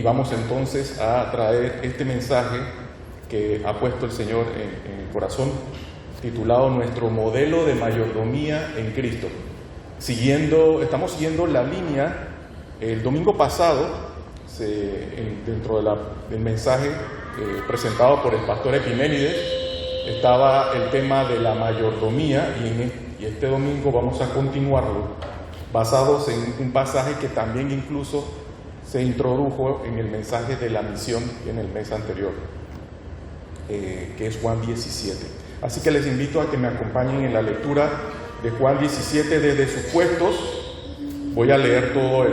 vamos entonces a traer este mensaje que ha puesto el Señor en el corazón, titulado Nuestro modelo de mayordomía en Cristo. Estamos siguiendo la línea. El domingo pasado, dentro del mensaje presentado por el pastor Epiménides, estaba el tema de la mayordomía, y este domingo vamos a continuarlo, basados en un pasaje que también incluso se introdujo en el mensaje de la misión en el mes anterior, que es Juan 17. Así que les invito a que me acompañen en la lectura de Juan 17 desde sus puestos. Voy a leer todo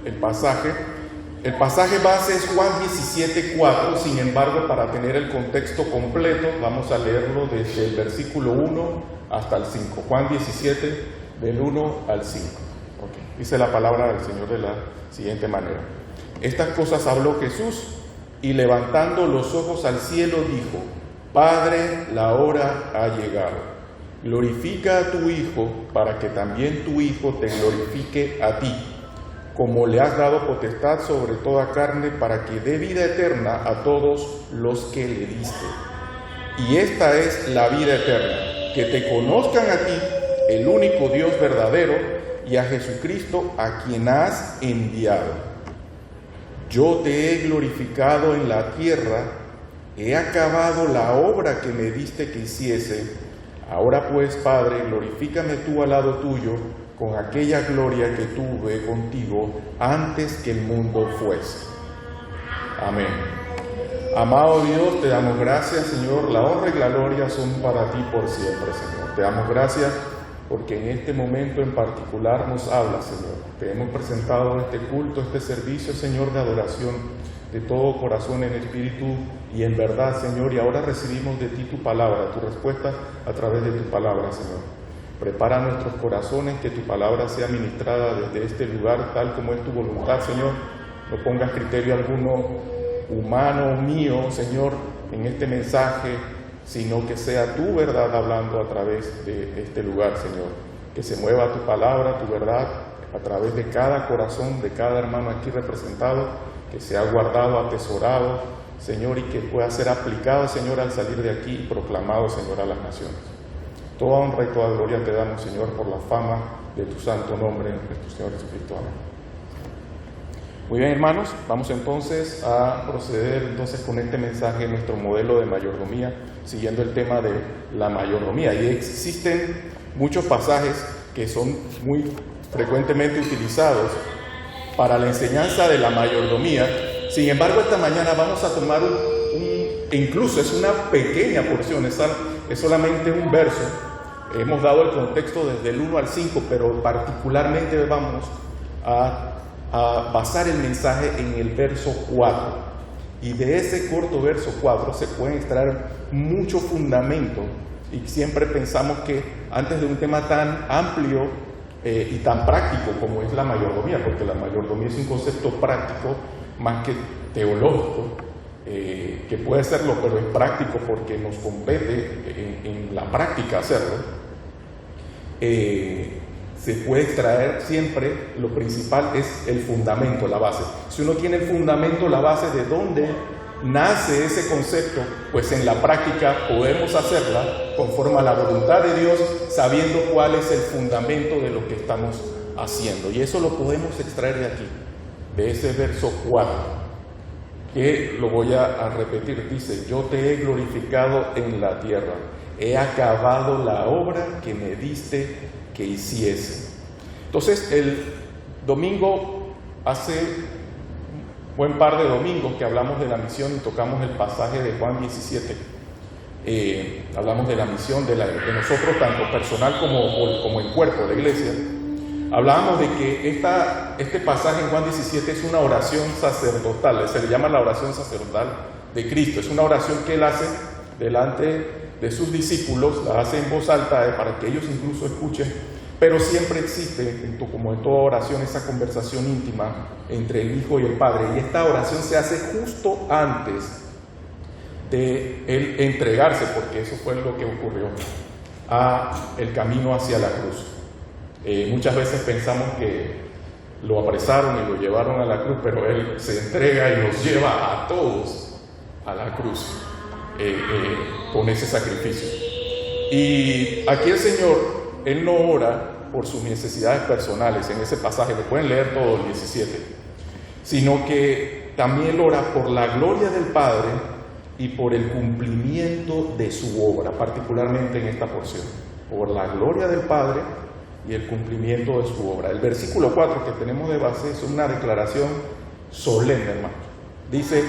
el pasaje. El pasaje base es Juan 17:4, sin embargo, para tener el contexto completo, vamos a leerlo desde el versículo 1 hasta el 5. Juan 17, del 1 al 5. Okay. Dice la palabra del Señor de la siguiente manera. Estas cosas habló Jesús, y levantando los ojos al cielo dijo: Padre, la hora ha llegado. Glorifica a tu Hijo, para que también tu Hijo te glorifique a ti, como le has dado potestad sobre toda carne, para que dé vida eterna a todos los que le diste. Y esta es la vida eterna, que te conozcan a ti, el único Dios verdadero, y a Jesucristo, a quien has enviado. Yo te he glorificado en la tierra, he acabado la obra que me diste que hiciese. Ahora pues, Padre, glorifícame tú al lado tuyo, con aquella gloria que tuve contigo antes que el mundo fuese. Amén. Amado Dios, te damos gracias, Señor. La honra y la gloria son para ti por siempre, Señor. Te damos gracias porque en este momento en particular nos habla, Señor. Te hemos presentado este culto, este servicio, Señor, de adoración de todo corazón, en espíritu y en verdad, Señor. Y ahora recibimos de ti tu palabra, tu respuesta a través de tu palabra, Señor. Prepara nuestros corazones, que tu palabra sea ministrada desde este lugar, tal como es tu voluntad, Señor. No pongas criterio alguno humano o mío, Señor, en este mensaje, sino que sea tu verdad hablando a través de este lugar, Señor. Que se mueva tu palabra, tu verdad, a través de cada corazón, de cada hermano aquí representado, que sea guardado, atesorado, Señor, y que pueda ser aplicado, Señor, al salir de aquí y proclamado, Señor, a las naciones. Toda honra y toda gloria te damos, Señor, por la fama de tu santo nombre en nuestro Señor Jesucristo. Amén. Muy bien, hermanos, vamos entonces a proceder con este mensaje, nuestro modelo de mayordomía, siguiendo el tema de la mayordomía. Y existen muchos pasajes que son muy frecuentemente utilizados para la enseñanza de la mayordomía. Sin embargo, esta mañana vamos a tomar incluso es una pequeña porción, es solamente un verso. Hemos dado el contexto desde el 1 al 5, pero particularmente vamos a basar el mensaje en el verso 4. Y de ese corto verso 4 se pueden extraer mucho fundamento, y siempre pensamos que antes de un tema tan amplio y tan práctico como es la mayordomía, porque la mayordomía es un concepto práctico más que teológico, que puede serlo, pero es práctico porque nos compete en la práctica hacerlo. Se puede extraer siempre, lo principal es el fundamento, la base. Si uno tiene el fundamento, la base de dónde nace ese concepto, pues en la práctica podemos hacerla conforme a la voluntad de Dios, sabiendo cuál es el fundamento de lo que estamos haciendo. Y eso lo podemos extraer de aquí, de ese verso 4, que lo voy a repetir. Dice: yo te he glorificado en la tierra, he acabado la obra que me diste que hiciese. Entonces, el domingo, hace buen par de domingos que hablamos de la misión y tocamos el pasaje de Juan 17. Hablamos de la misión de nosotros, tanto personal como en cuerpo de iglesia. Hablábamos de que este pasaje en Juan 17 es una oración sacerdotal, se le llama la oración sacerdotal de Cristo. Es una oración que él hace delante de sus discípulos, la hace en voz alta para que ellos incluso escuchen, pero siempre existe, como en toda oración, esa conversación íntima entre el Hijo y el Padre. Y esta oración se hace justo antes de él entregarse, porque eso fue lo que ocurrió, a el camino hacia la cruz. Muchas veces pensamos que lo apresaron y lo llevaron a la cruz, pero Él se entrega y nos lleva a todos a la cruz con ese sacrificio. Y aquí el Señor, Él no ora por sus necesidades personales en ese pasaje, lo pueden leer todo el 17, sino que también ora por la gloria del Padre y por el cumplimiento de su obra, particularmente en esta porción, por la gloria del Padre y el cumplimiento de su obra. El versículo 4 que tenemos de base es una declaración solemne, hermano. Dice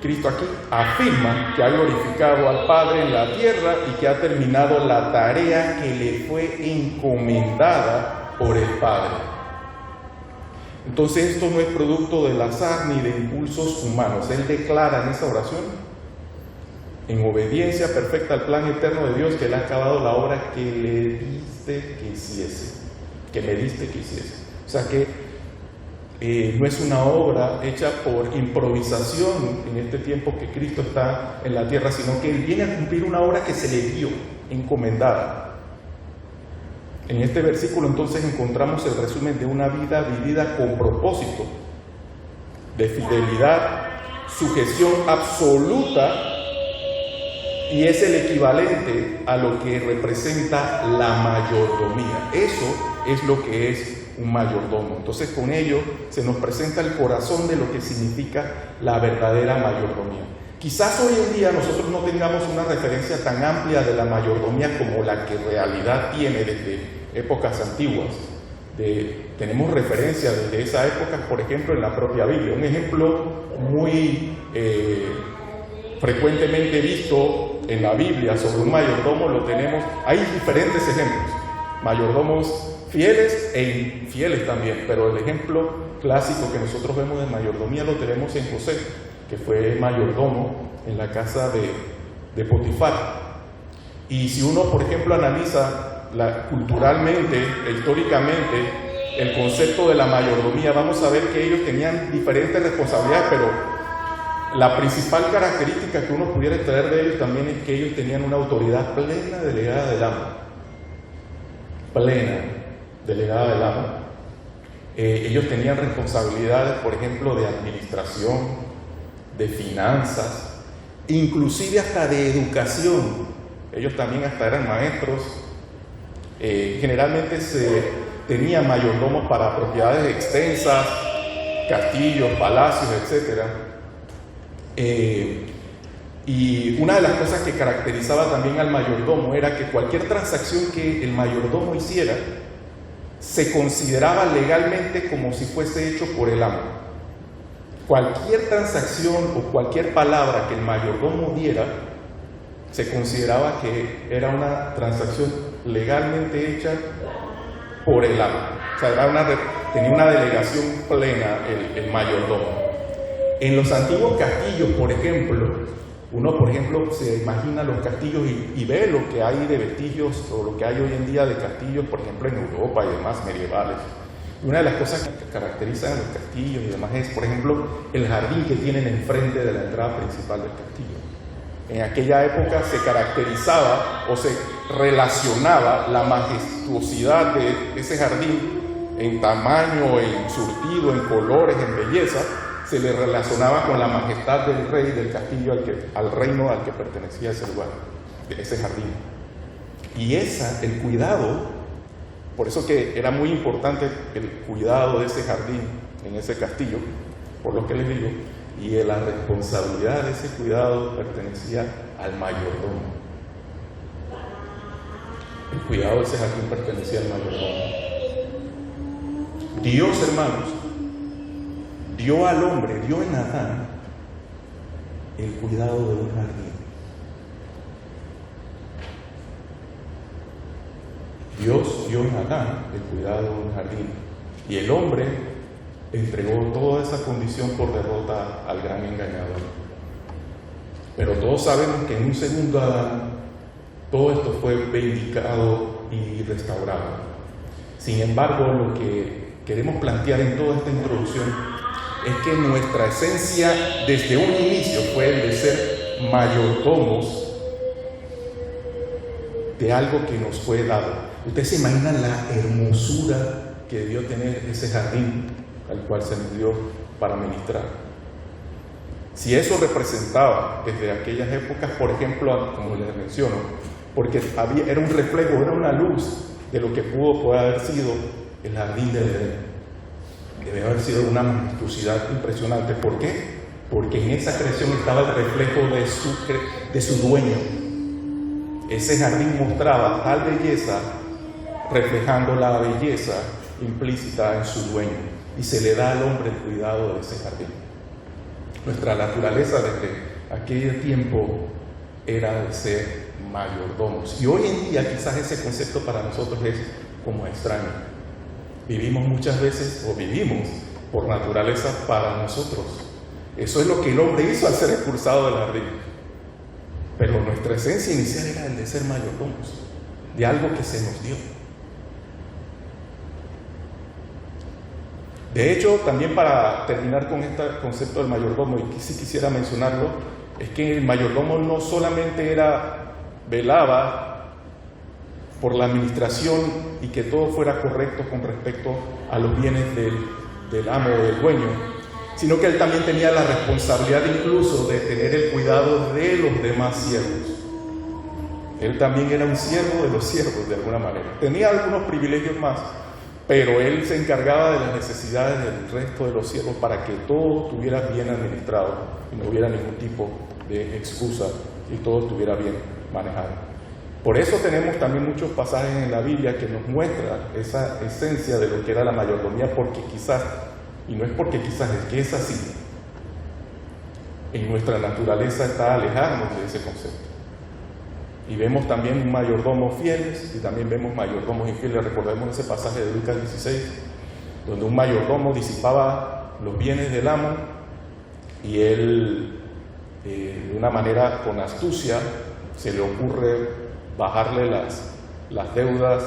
Cristo aquí, afirma que ha glorificado al Padre en la tierra y que ha terminado la tarea que le fue encomendada por el Padre. Entonces esto no es producto del azar ni de impulsos humanos. Él declara en esa oración, en obediencia perfecta al plan eterno de Dios, que Él ha acabado la obra que le diste que hiciese, que me diste que hiciese. O sea que no es una obra hecha por improvisación en este tiempo que Cristo está en la tierra, sino que Él viene a cumplir una obra que se le dio, encomendada. En este versículo entonces encontramos el resumen de una vida vivida con propósito, de fidelidad, sujeción absoluta, y es el equivalente a lo que representa la mayordomía. Eso es lo que es un mayordomo. Entonces con ello se nos presenta el corazón de lo que significa la verdadera mayordomía. Quizás hoy en día nosotros no tengamos una referencia tan amplia de la mayordomía como la que en realidad tiene desde épocas antiguas. Tenemos referencias desde esa época, por ejemplo, en la propia Biblia. Un ejemplo muy frecuentemente visto en la Biblia sobre un mayordomo lo tenemos. Hay diferentes ejemplos, mayordomos fieles e infieles también, pero el ejemplo clásico que nosotros vemos de mayordomía lo tenemos en José, que fue mayordomo en la casa de Potifar. Y si uno, por ejemplo, analiza culturalmente e históricamente el concepto de la mayordomía, vamos a ver que ellos tenían diferentes responsabilidades, pero la principal característica que uno pudiera extraer de ellos también es que ellos tenían una autoridad plena delegada del amo. Plena delegada del amo. Ellos tenían responsabilidades, por ejemplo, de administración, de finanzas, inclusive hasta de educación. Ellos también hasta eran maestros. Generalmente se tenían mayordomos para propiedades extensas, castillos, palacios, etc. Y una de las cosas que caracterizaba también al mayordomo era que cualquier transacción que el mayordomo hiciera se consideraba legalmente como si fuese hecho por el amo. Cualquier transacción o cualquier palabra que el mayordomo diera se consideraba que era una transacción legalmente hecha por el amo. O sea, tenía una delegación plena el mayordomo. En los antiguos castillos, por ejemplo, uno, por ejemplo, se imagina los castillos y ve lo que hay de vestigios o lo que hay hoy en día de castillos, por ejemplo, en Europa y demás, medievales. Y una de las cosas que caracterizan a los castillos y demás es, por ejemplo, el jardín que tienen enfrente de la entrada principal del castillo. En aquella época se caracterizaba o se relacionaba la majestuosidad de ese jardín en tamaño, en surtido, en colores, en belleza. Se le relacionaba con la majestad del rey del castillo al reino al que pertenecía ese lugar, ese jardín. Y el cuidado, por eso que era muy importante el cuidado de ese jardín en ese castillo, por lo que les digo, y la responsabilidad de ese cuidado pertenecía al mayordomo. El cuidado de ese jardín pertenecía al mayordomo. Dios, hermanos, dio al hombre, dio en Adán el cuidado de un jardín. Dios dio en Adán el cuidado de un jardín. Y el hombre entregó toda esa condición por derrota al gran engañador. Pero todos sabemos que en un segundo Adán todo esto fue vindicado y restaurado. Sin embargo, lo que queremos plantear en toda esta introducción es que nuestra esencia desde un inicio fue el de ser mayordomos de algo que nos fue dado. Ustedes se imaginan la hermosura que debió tener ese jardín al cual se nos dio para ministrar. Si eso representaba desde aquellas épocas, por ejemplo, como les menciono, porque era un reflejo, era una luz de lo que pudo haber sido el jardín del Edén. Debe haber sido una majestuosidad impresionante. ¿Por qué? Porque en esa creación estaba el reflejo de su dueño. Ese jardín mostraba tal belleza, reflejando la belleza implícita en su dueño. Y se le da al hombre el cuidado de ese jardín. Nuestra naturaleza desde aquel tiempo era de ser mayordomos. Y hoy en día quizás ese concepto para nosotros es como extraño. Vivimos muchas veces, o vivimos por naturaleza para nosotros. Eso es lo que el hombre hizo al ser expulsado del jardín. Pero nuestra esencia inicial era el de ser mayordomos, de algo que se nos dio. De hecho, también para terminar con este concepto del mayordomo, y que sí quisiera mencionarlo, es que el mayordomo no solamente velaba por la administración y que todo fuera correcto con respecto a los bienes del amo o del dueño, sino que él también tenía la responsabilidad incluso de tener el cuidado de los demás siervos. Él también era un siervo de los siervos de alguna manera. Tenía algunos privilegios más, pero él se encargaba de las necesidades del resto de los siervos para que todo estuviera bien administrado y no hubiera ningún tipo de excusa y todo estuviera bien manejado. Por eso tenemos también muchos pasajes en la Biblia que nos muestran esa esencia de lo que era la mayordomía, porque quizás, y no es porque quizás, es que es así, en nuestra naturaleza está alejarnos de ese concepto. Y vemos también mayordomos fieles y también vemos mayordomos infieles. Recordemos ese pasaje de Lucas 16, donde un mayordomo disipaba los bienes del amo y él, de una manera con astucia, se le ocurre bajarle las deudas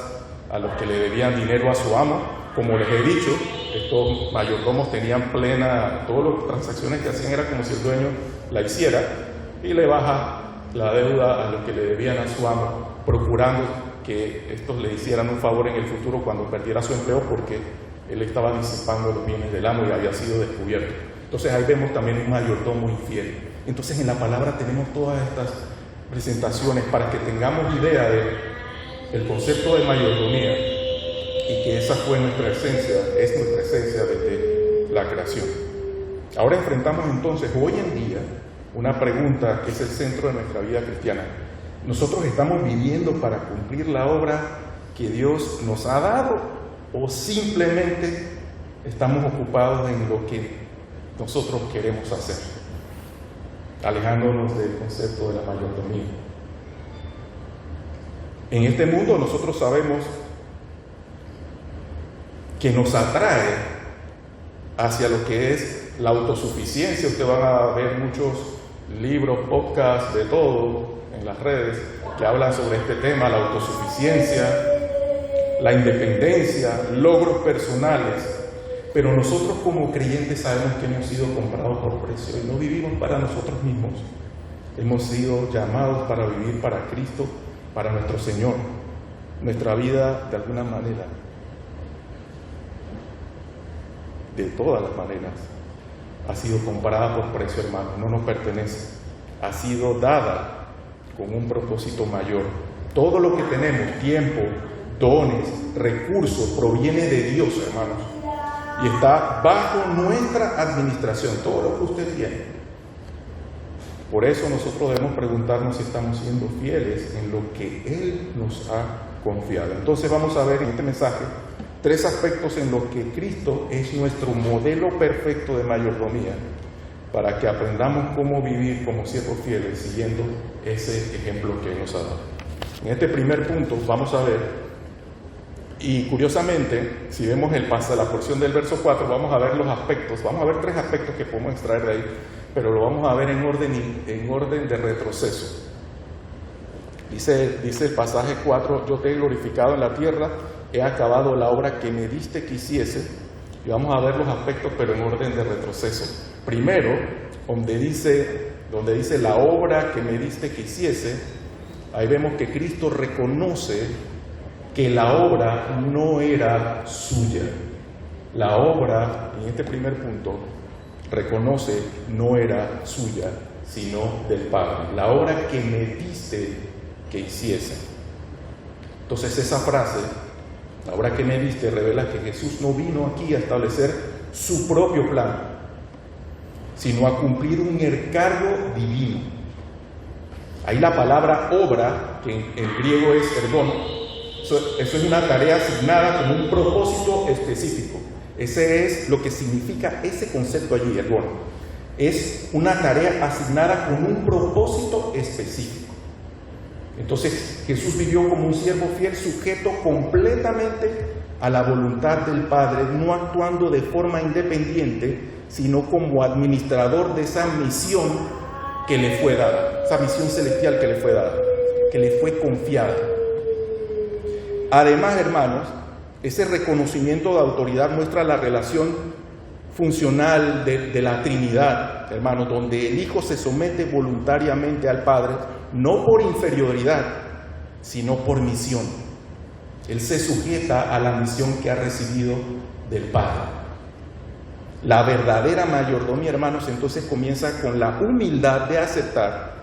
a los que le debían dinero a su amo. Como les he dicho, estos mayordomos tenían todas las transacciones que hacían era como si el dueño la hiciera, y le baja la deuda a los que le debían a su amo, procurando que estos le hicieran un favor en el futuro cuando perdiera su empleo, porque él estaba disipando los bienes del amo y había sido descubierto. Entonces ahí vemos también un mayordomo infiel. Entonces en la palabra tenemos todas estas presentaciones para que tengamos idea del concepto de mayordomía, y que esa fue nuestra esencia, es nuestra esencia desde la creación. Ahora enfrentamos entonces hoy en día una pregunta que es el centro de nuestra vida cristiana. ¿Nosotros estamos viviendo para cumplir la obra que Dios nos ha dado, o simplemente estamos ocupados en lo que nosotros queremos hacer, alejándonos del concepto de la mayordomía? En este mundo nosotros sabemos que nos atrae hacia lo que es la autosuficiencia. Ustedes van a ver muchos libros, podcasts, de todo en las redes que hablan sobre este tema: la autosuficiencia, la independencia, logros personales. Pero nosotros como creyentes sabemos que hemos sido comprados por precio y no vivimos para nosotros mismos. Hemos sido llamados para vivir para Cristo, para nuestro Señor. Nuestra vida, de alguna manera, de todas las maneras, ha sido comprada por precio, hermano. No nos pertenece. Ha sido dada con un propósito mayor. Todo lo que tenemos, tiempo, dones, recursos, proviene de Dios, hermanos, y está bajo nuestra administración, todo lo que usted tiene. Por eso nosotros debemos preguntarnos si estamos siendo fieles en lo que Él nos ha confiado. Entonces vamos a ver en este mensaje 3 aspectos en los que Cristo es nuestro modelo perfecto de mayordomía, para que aprendamos cómo vivir como siervos fieles siguiendo ese ejemplo que Él nos ha dado. En este primer punto vamos a ver, y curiosamente, si vemos la porción del verso 4, vamos a ver los aspectos, vamos a ver 3 aspectos que podemos extraer de ahí, pero lo vamos a ver en orden de retroceso. Dice el pasaje 4: yo te he glorificado en la tierra, he acabado la obra que me diste que hiciese. Y vamos a ver los aspectos, pero en orden de retroceso. Primero, donde dice la obra que me diste que hiciese, ahí vemos que Cristo reconoce que la obra no era suya. La obra, en este primer punto, reconoce no era suya, sino del Padre. La obra que me diste que hiciese. Entonces esa frase, la obra que me diste, revela que Jesús no vino aquí a establecer su propio plan, sino a cumplir un encargo divino. Ahí la palabra obra, que en griego es ergon, eso es una tarea asignada con un propósito específico. Ese es lo que significa ese concepto allí, ergon. Es una tarea asignada con un propósito específico. Entonces Jesús vivió como un siervo fiel, sujeto completamente a la voluntad del Padre, no actuando de forma independiente, sino como administrador de esa misión que le fue dada, esa misión celestial que le fue dada, que le fue confiada. Además, hermanos, ese reconocimiento de autoridad muestra la relación funcional de la Trinidad, hermanos, donde el Hijo se somete voluntariamente al Padre, no por inferioridad, sino por misión. Él se sujeta a la misión que ha recibido del Padre. La verdadera mayordomía, hermanos, entonces comienza con la humildad de aceptar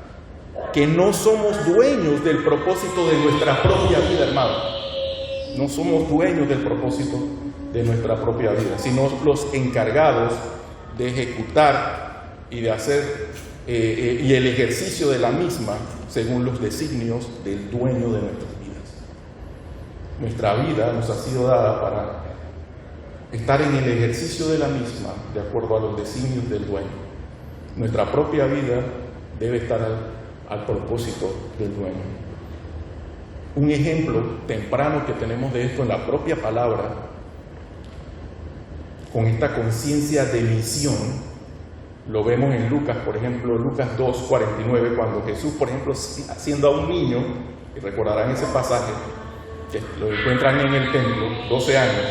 que no somos dueños del propósito de nuestra propia vida, hermanos. No somos dueños del propósito de nuestra propia vida, sino los encargados de ejecutar y de hacer y el ejercicio de la misma según los designios del dueño de nuestras vidas. Nuestra vida nos ha sido dada para estar en el ejercicio de la misma de acuerdo a los designios del dueño. Nuestra propia vida debe estar al propósito del dueño. Un ejemplo temprano que tenemos de esto en la propia palabra, con esta conciencia de misión, lo vemos en Lucas, por ejemplo, Lucas 2:49, cuando Jesús, por ejemplo, siendo aún niño, y recordarán ese pasaje, que lo encuentran en el templo, 12 años,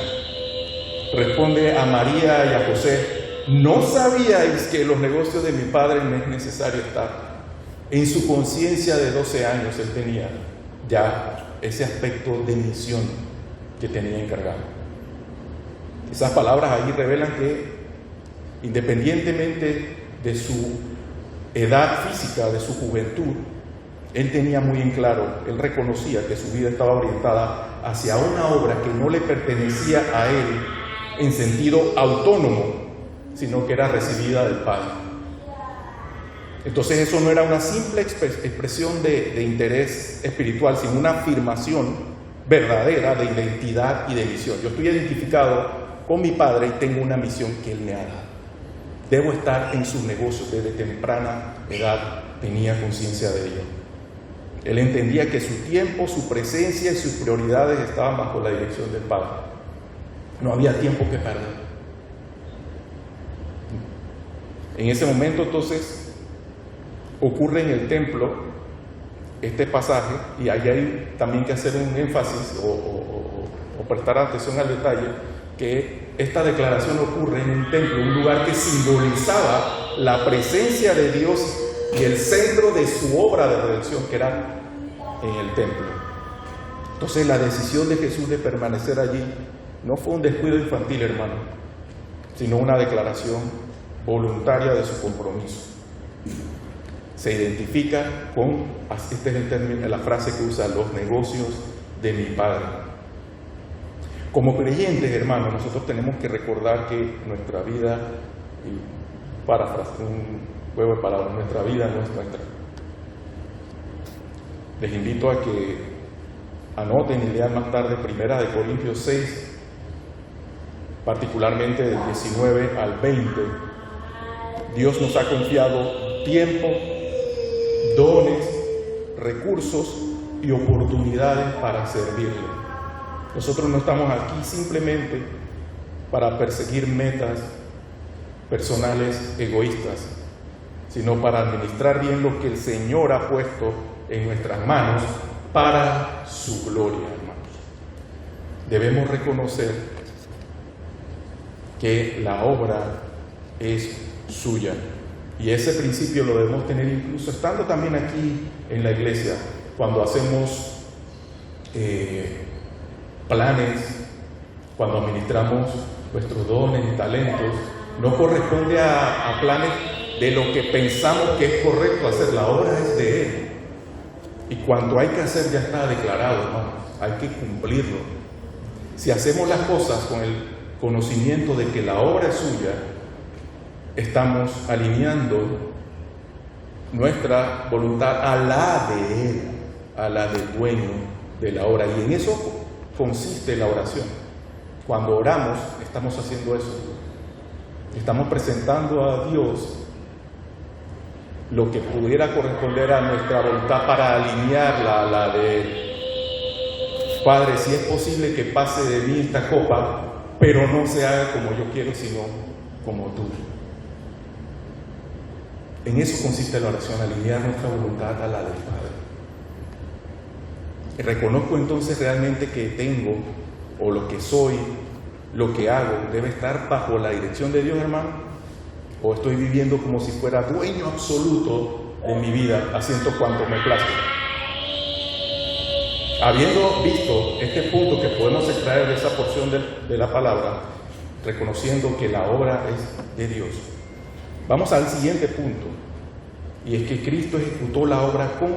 responde a María y a José: ¿no sabíais que en los negocios de mi padre me es necesario estar? En su conciencia de 12 años él tenía ya ese aspecto de misión que tenía encargado. Esas palabras ahí revelan que independientemente de su edad física, de su juventud, él tenía muy en claro, él reconocía que su vida estaba orientada hacia una obra que no le pertenecía a él en sentido autónomo, sino que era recibida del Padre. Entonces eso no era una simple expresión de interés espiritual, sino una afirmación verdadera de identidad y de misión. Yo estoy identificado con mi Padre y tengo una misión que Él me ha dado. Debo estar en sus negocios. Desde temprana edad tenía conciencia de ello. Él entendía que su tiempo, su presencia y sus prioridades estaban bajo la dirección del Padre. No había tiempo que perder. En ese momento, entonces, ocurre en el templo este pasaje, y ahí hay también que hacer un énfasis o prestar atención al detalle, que esta declaración ocurre en un templo, un lugar que simbolizaba la presencia de Dios y el centro de su obra de redención, que era en el templo. Entonces la decisión de Jesús de permanecer allí no fue un descuido infantil, hermano, sino una declaración voluntaria de su compromiso. Se identifica con, este es el término, la frase que usa, los negocios de mi Padre. Como creyentes, hermanos, nosotros tenemos que recordar que nuestra vida, y un juego de palabras, nuestra vida no es nuestra. Les invito a que anoten y lean más tarde 1 Corintios 6, particularmente del 19 al 20. Dios nos ha confiado tiempo, dones, recursos y oportunidades para servirle. Nosotros no estamos aquí simplemente para perseguir metas personales egoístas, sino para administrar bien lo que el Señor ha puesto en nuestras manos para su gloria, hermanos. Debemos reconocer que la obra es suya. Y ese principio lo debemos tener incluso estando también aquí en la iglesia, cuando hacemos planes, cuando administramos nuestros dones y talentos, no corresponde a planes de lo que pensamos que es correcto hacer. La obra es de Él. Y cuanto hay que hacer ya está declarado, hermanos. Hay que cumplirlo. Si hacemos las cosas con el conocimiento de que la obra es suya, estamos alineando nuestra voluntad a la de Él, a la del dueño de la obra. Y en eso consiste la oración. Cuando oramos, estamos haciendo eso. Estamos presentando a Dios lo que pudiera corresponder a nuestra voluntad para alinearla a la de Él. Padre, si es posible que pase de mí esta copa, pero no se haga como yo quiero, sino como tú. En eso consiste la oración, alinear nuestra voluntad a la del Padre. Y reconozco entonces realmente que tengo, o lo que soy, lo que hago, debe estar bajo la dirección de Dios, hermano. O estoy viviendo como si fuera dueño absoluto de mi vida, haciendo cuanto me plazca. Habiendo visto este punto que podemos extraer de esa porción de la palabra, reconociendo que la obra es de Dios, vamos al siguiente punto, y es que Cristo ejecutó la obra con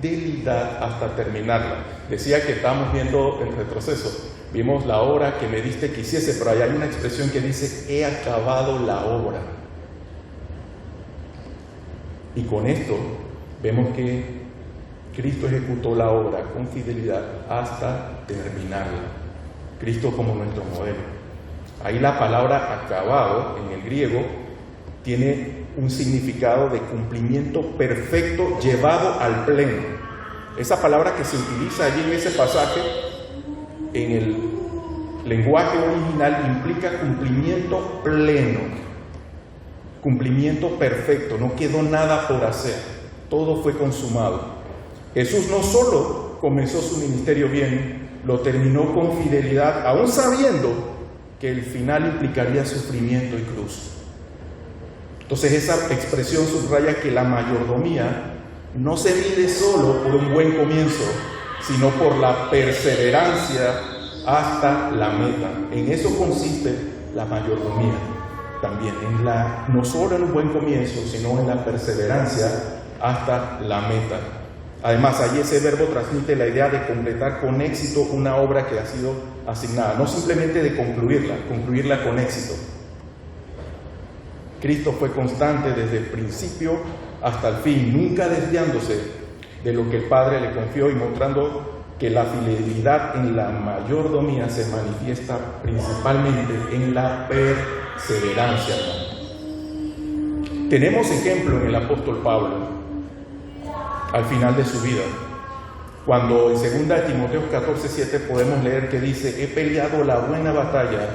fidelidad hasta terminarla. Decía que estamos viendo el retroceso. Vimos la obra que me diste que hiciese, pero ahí hay una expresión que dice: he acabado la obra. Y con esto vemos que Cristo ejecutó la obra con fidelidad hasta terminarla. Cristo como nuestro modelo. Ahí la palabra acabado en el griego tiene un significado de cumplimiento perfecto, llevado al pleno. Esa palabra que se utiliza allí en ese pasaje, en el lenguaje original, implica cumplimiento pleno, cumplimiento perfecto. No quedó nada por hacer, todo fue consumado. Jesús no solo comenzó su ministerio bien, lo terminó con fidelidad, aún sabiendo que el final implicaría sufrimiento y cruz. Entonces esa expresión subraya que la mayordomía no se mide solo por un buen comienzo, sino por la perseverancia hasta la meta. En eso consiste la mayordomía también, no solo en un buen comienzo, sino en la perseverancia hasta la meta. Además, allí ese verbo transmite la idea de completar con éxito una obra que ha sido asignada, no simplemente de concluirla con éxito. Cristo fue constante desde el principio hasta el fin, nunca desviándose de lo que el Padre le confió y mostrando que la fidelidad en la mayordomía se manifiesta principalmente en la perseverancia. Tenemos ejemplo en el apóstol Pablo al final de su vida, cuando en 2 Timoteo 14:7 podemos leer que dice: he peleado la buena batalla,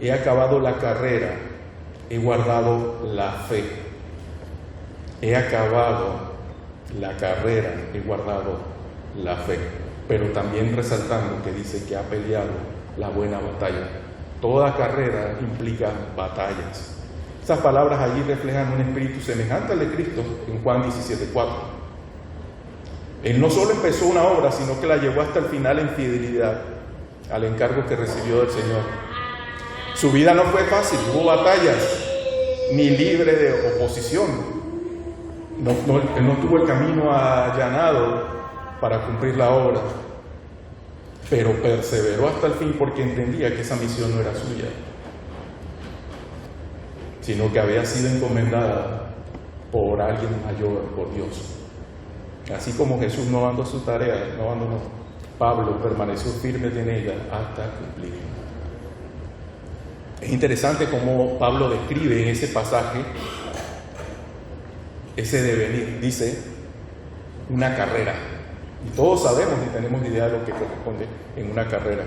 he acabado la carrera, he guardado la fe. He acabado la carrera, he guardado la fe. Pero también resaltando que dice que ha peleado la buena batalla. Toda carrera implica batallas. Esas palabras allí reflejan un espíritu semejante al de Cristo en Juan 17:4. Él no solo empezó una obra, sino que la llevó hasta el final en fidelidad al encargo que recibió del Señor. Su vida no fue fácil, hubo batallas, ni libre de oposición. Él no tuvo el camino allanado para cumplir la obra, pero perseveró hasta el fin porque entendía que esa misión no era suya, sino que había sido encomendada por alguien mayor, por Dios. Así como Jesús no abandonó su tarea, no abandonó, Pablo permaneció firme en ella hasta cumplir. Es interesante cómo Pablo describe en ese pasaje ese devenir. Dice una carrera, y todos sabemos y tenemos idea de lo que corresponde en una carrera.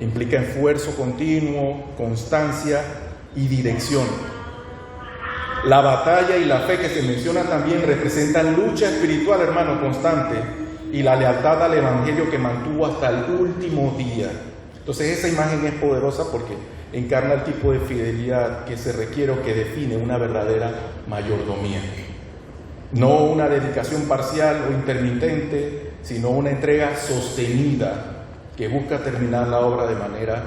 Implica esfuerzo continuo, constancia y dirección. La batalla y la fe que se menciona también representan lucha espiritual, hermano, constante, y la lealtad al Evangelio que mantuvo hasta el último día. Entonces esa imagen es poderosa porque encarna el tipo de fidelidad que se requiere o que define una verdadera mayordomía. No una dedicación parcial o intermitente, sino una entrega sostenida que busca terminar la obra de manera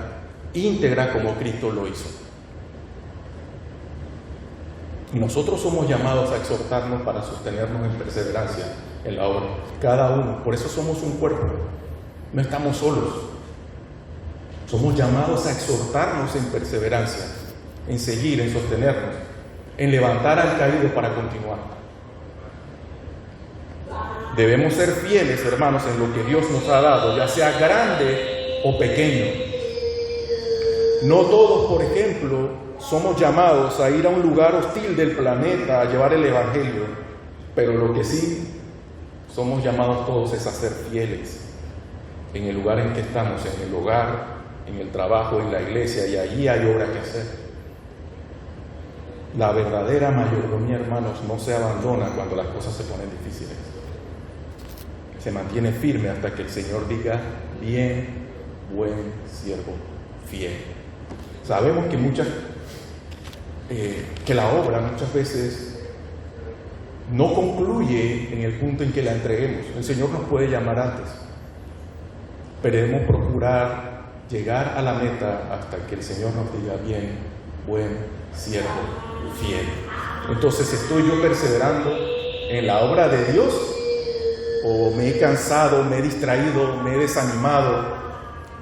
íntegra como Cristo lo hizo. Y nosotros somos llamados a exhortarnos para sostenernos en perseverancia en la obra, cada uno. Por eso somos un cuerpo, no estamos solos. Somos llamados a exhortarnos en perseverancia, en seguir, en sostenernos, en levantar al caído para continuar. Debemos ser fieles, hermanos, en lo que Dios nos ha dado, ya sea grande o pequeño. No todos, por ejemplo, somos llamados a ir a un lugar hostil del planeta a llevar el Evangelio, pero lo que sí somos llamados todos es a ser fieles en el lugar en que estamos, en el hogar, en el trabajo, en la iglesia, y allí hay obra que hacer. La verdadera mayordomía, hermanos, no se abandona cuando las cosas se ponen difíciles. Se mantiene firme hasta que el Señor diga: bien, buen siervo, fiel. Sabemos que la obra muchas veces no concluye en el punto en que la entreguemos. El Señor nos puede llamar antes, pero debemos procurar llegar a la meta hasta que el Señor nos diga: bien, buen siervo, fiel. Entonces, ¿estoy yo perseverando en la obra de Dios? ¿O me he cansado, me he distraído, me he desanimado?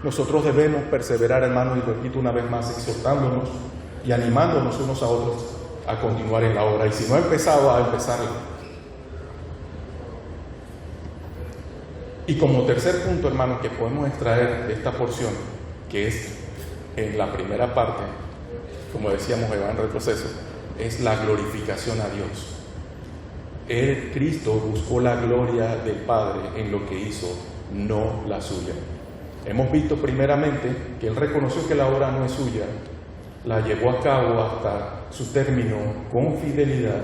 Nosotros debemos perseverar, hermanos, y repito una vez más, exhortándonos y animándonos unos a otros a continuar en la obra. Y si no he empezado, a empezarla. Y como tercer punto, hermanos, que podemos extraer de esta porción, que es en la primera parte, como decíamos, va en retroceso, es la glorificación a Dios. Cristo buscó la gloria del Padre en lo que hizo, no la suya. Hemos visto primeramente que Él reconoció que la obra no es suya, la llevó a cabo hasta su término con fidelidad,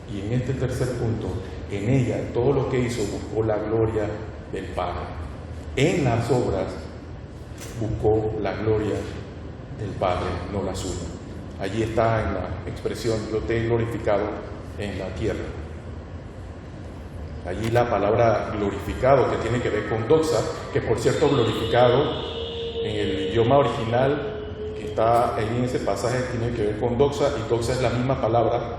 y en este tercer punto, en ella, todo lo que hizo, buscó la gloria del Padre. En las obras buscó la gloria del Padre, no la suya. Allí está en la expresión: yo te he glorificado en la tierra. Allí la palabra glorificado, que tiene que ver con doxa, que por cierto glorificado en el idioma original que está ahí en ese pasaje tiene que ver con doxa, y doxa es la misma palabra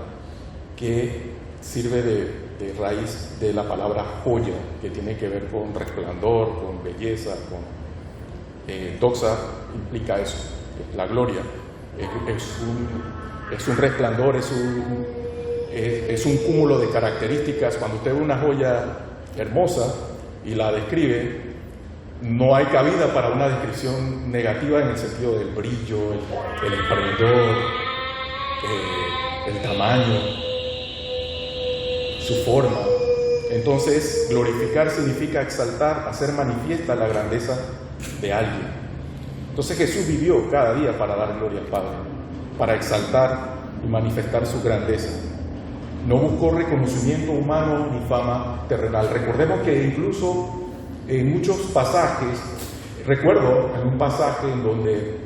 que sirve de raíz de la palabra joya, que tiene que ver con resplandor, con belleza, con doxa implica eso, la gloria. Es un resplandor, es un cúmulo de características. Cuando usted ve una joya hermosa y la describe, no hay cabida para una descripción negativa en el sentido del brillo, el esplendor, el tamaño, su forma. Entonces, glorificar significa exaltar, hacer manifiesta la grandeza de alguien. Entonces Jesús vivió cada día para dar gloria al Padre, para exaltar y manifestar su grandeza. No buscó reconocimiento humano ni fama terrenal. Recordemos que incluso en muchos pasajes, recuerdo en un pasaje en donde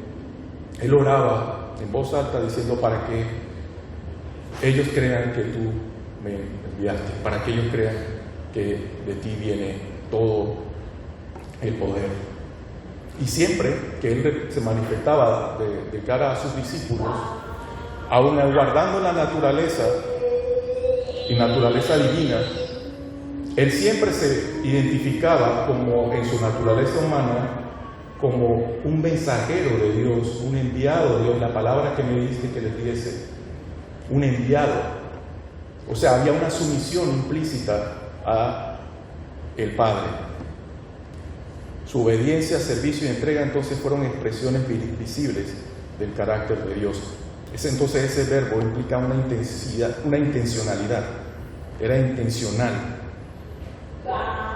Él oraba en voz alta diciendo: para que ellos crean que tú me enviaste, para que ellos crean que de ti viene todo el poder. Y siempre que Él se manifestaba de cara a sus discípulos, aun guardando la naturaleza y naturaleza divina, Él siempre se identificaba como, en su naturaleza humana, como un mensajero de Dios, un enviado de Dios. La palabra que me diste que les diese, un enviado. O sea, había una sumisión implícita a el Padre. Su obediencia, servicio y entrega entonces fueron expresiones visibles del carácter de Dios. Entonces ese verbo implica una intencionalidad. Era intencional.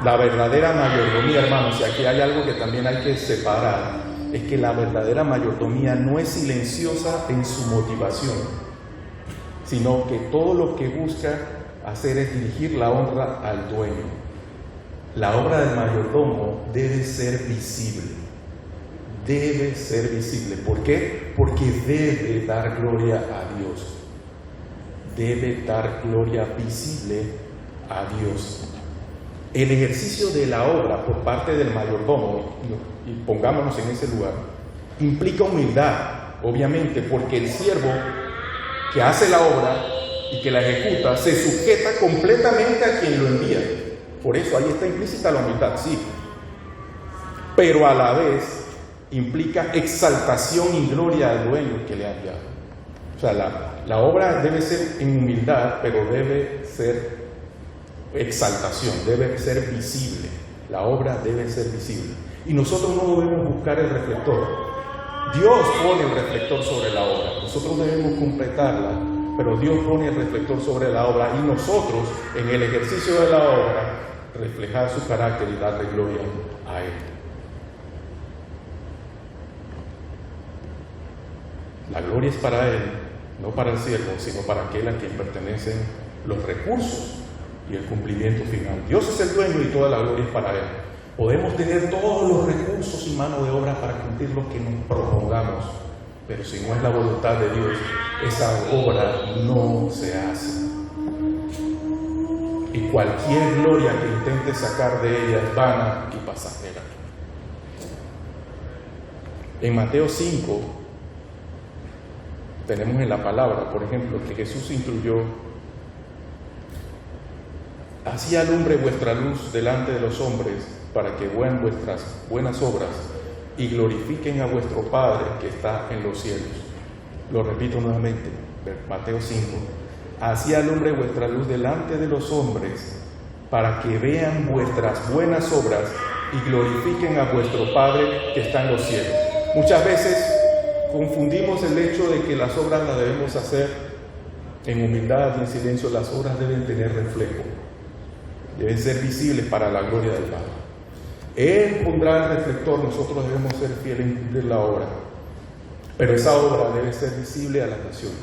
La verdadera mayordomía, hermanos, y aquí hay algo que también hay que separar, es que la verdadera mayordomía no es silenciosa en su motivación, sino que todo lo que busca hacer es dirigir la honra al dueño. La obra del mayordomo debe ser visible. Debe ser visible. ¿Por qué? Porque debe dar gloria a Dios. Debe dar gloria visible a Dios. El ejercicio de la obra por parte del mayordomo, y pongámonos en ese lugar, Implica humildad, obviamente, porque el siervo que hace la obra y que la ejecuta se sujeta completamente a quien lo envía. Por eso ahí está implícita la humildad, sí. Pero a la vez implica exaltación y gloria al dueño que le ha enviado. O sea, la obra debe ser en humildad, pero debe ser exaltación, debe ser visible. La obra debe ser visible. Y nosotros no debemos buscar el reflector. Dios pone el reflector sobre la obra. Nosotros debemos completarla, pero Dios pone el reflector sobre la obra y nosotros, en el ejercicio de la obra, reflejar su carácter y darle gloria a Él. La gloria es para Él, no para el siervo, sino para aquel a quien pertenecen los recursos y el cumplimiento final. Dios es el dueño y toda la gloria es para Él. Podemos tener todos los recursos y mano de obra para cumplir lo que nos propongamos, pero si no es la voluntad de Dios, esa obra no se hace. Y cualquier gloria que intente sacar de ella es vana y pasajera. En Mateo 5 tenemos en la palabra, por ejemplo, que Jesús instruyó: así alumbre vuestra luz delante de los hombres, para que vean vuestras buenas obras y glorifiquen a vuestro Padre que está en los cielos. Lo repito nuevamente, Mateo 5. Así alumbre vuestra luz delante de los hombres, para que vean vuestras buenas obras y glorifiquen a vuestro Padre que está en los cielos. Muchas veces confundimos el hecho de que las obras las debemos hacer en humildad y en silencio. Las obras deben tener reflejo, deben ser visibles para la gloria del Padre. Él pondrá el reflector, nosotros debemos ser fieles en cumplir la obra, pero esa obra debe ser visible a las naciones.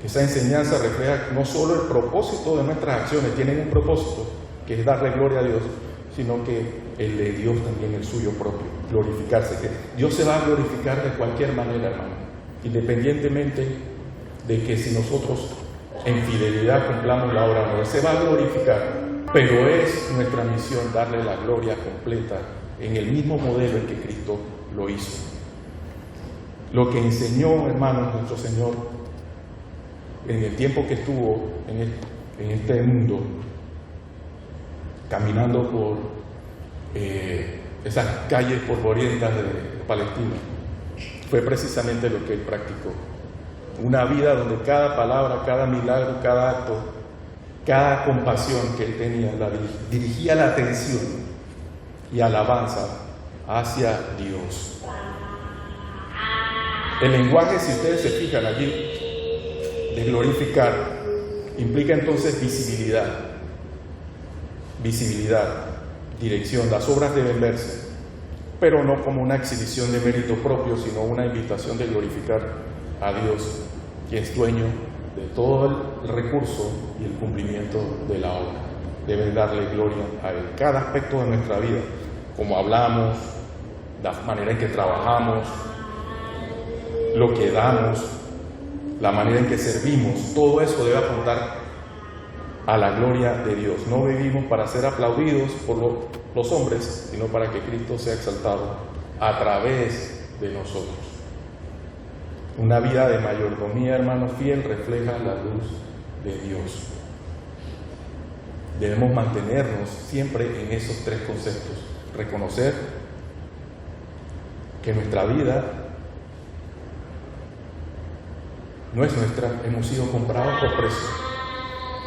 Esa enseñanza refleja no solo el propósito de nuestras acciones, tienen un propósito, que es darle gloria a Dios, sino que el de Dios también, el suyo propio, glorificarse. Que Dios se va a glorificar de cualquier manera, hermano, independientemente de que si nosotros en fidelidad cumplamos la obra, no, Él se va a glorificar. Pero es nuestra misión darle la gloria completa en el mismo modelo en que Cristo lo hizo. Lo que enseñó, hermanos, nuestro Señor en el tiempo que estuvo en este mundo, caminando por esas calles polvorientas de Palestina, fue precisamente lo que Él practicó. Una vida donde cada palabra, cada milagro, cada acto, cada compasión que Él tenía, dirigía la atención y alabanza hacia Dios. El lenguaje, si ustedes se fijan allí, de glorificar, implica entonces visibilidad, dirección. Las obras deben verse, pero no como una exhibición de mérito propio, sino una invitación de glorificar a Dios, quien es dueño de todo el recurso y el cumplimiento de la obra. Deben darle gloria a Él. Cada aspecto de nuestra vida, como hablamos, la manera en que trabajamos, lo que damos, la manera en que servimos, todo eso debe apuntar a la gloria de Dios. No vivimos para ser aplaudidos por los hombres, sino para que Cristo sea exaltado a través de nosotros. Una vida de mayordomía, hermanos, fiel, refleja la luz de Dios. Debemos mantenernos siempre en esos tres conceptos. Reconocer que nuestra vida no es nuestra, hemos sido comprados por precio.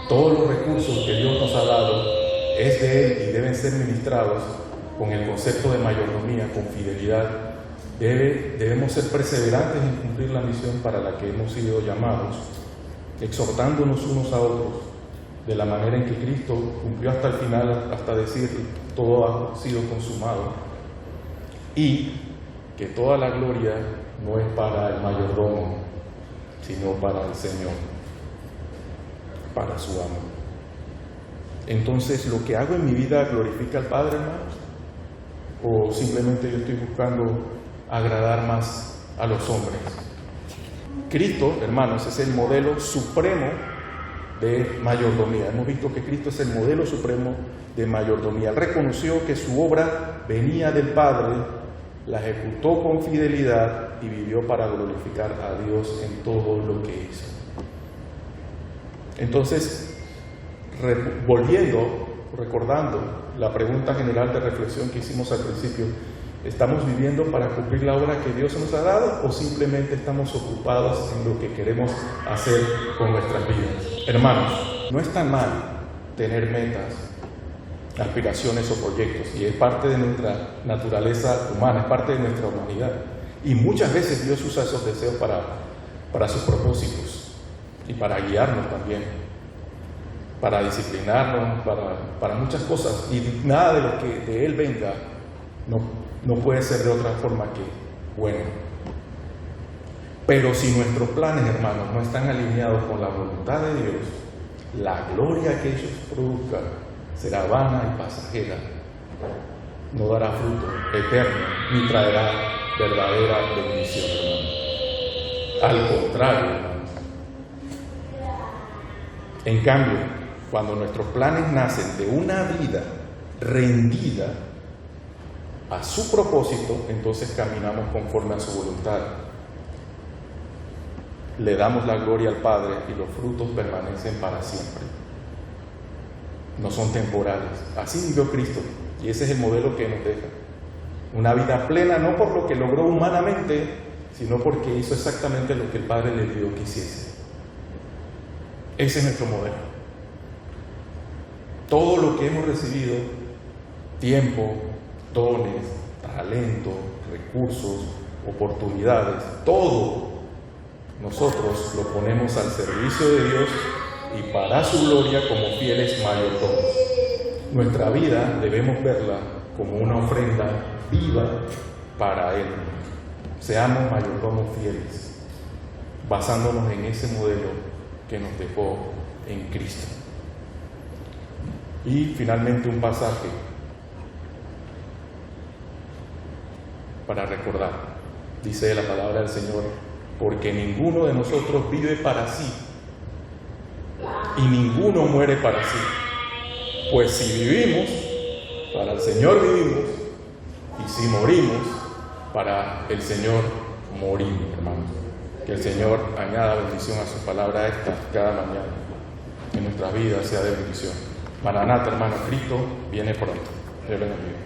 Todos los recursos que Dios nos ha dado es de Él y deben ser ministrados con el concepto de mayordomía, con fidelidad. Debemos ser perseverantes en cumplir la misión para la que hemos sido llamados, exhortándonos unos a otros de la manera en que Cristo cumplió hasta el final, hasta decir todo ha sido consumado, y que toda la gloria no es para el mayordomo, sino para el Señor, para su amo. Entonces, ¿lo que hago en mi vida glorifica al Padre, hermanos? ¿O simplemente yo estoy buscando agradar más a los hombres? Cristo, hermanos, es el modelo supremo de mayordomía. Hemos visto que Cristo es el modelo supremo de mayordomía. Él reconoció que su obra venía del Padre la ejecutó con fidelidad y vivió para glorificar a Dios en todo lo que hizo. Entonces, recordando la pregunta general de reflexión que hicimos al principio, ¿estamos viviendo para cumplir la obra que Dios nos ha dado o simplemente estamos ocupados en lo que queremos hacer con nuestras vidas? Hermanos, no es tan mal tener metas, aspiraciones o proyectos, y es parte de nuestra naturaleza humana, es parte de nuestra humanidad. Y muchas veces Dios usa esos deseos para sus propósitos y para guiarnos también, para disciplinarnos, para muchas cosas. Y nada de lo que de Él venga no puede ser de otra forma que bueno. Pero si nuestros planes, hermanos, no están alineados con la voluntad de Dios, la gloria que ellos produzcan será vana y pasajera, no dará fruto eterno, ni traerá verdadera bendición, hermanos. Al contrario, hermanos. En cambio, cuando nuestros planes nacen de una vida rendida a su propósito, entonces caminamos conforme a su voluntad. Le damos la gloria al Padre y los frutos permanecen para siempre. No son temporales. Así vivió Cristo y ese es el modelo que nos deja. Una vida plena no por lo que logró humanamente, sino porque hizo exactamente lo que el Padre le pidió que hiciese. Ese es nuestro modelo. Todo lo que hemos recibido, tiempo, dones, talento, recursos, oportunidades, todo nosotros lo ponemos al servicio de Dios y para su gloria como fieles mayordomos. Nuestra vida debemos verla como una ofrenda viva para Él. Seamos mayordomos fieles, basándonos en ese modelo que nos dejó en Cristo. Y finalmente un pasaje para recordar. Dice la palabra del Señor: porque ninguno de nosotros vive para sí y ninguno muere para sí. Pues si vivimos, para el Señor vivimos, y si morimos, para el Señor morimos, hermanos. Que el Señor añada bendición a su palabra esta cada mañana, que nuestra vida sea de bendición. Maranata, hermano, Cristo viene pronto. Dios les bendiga.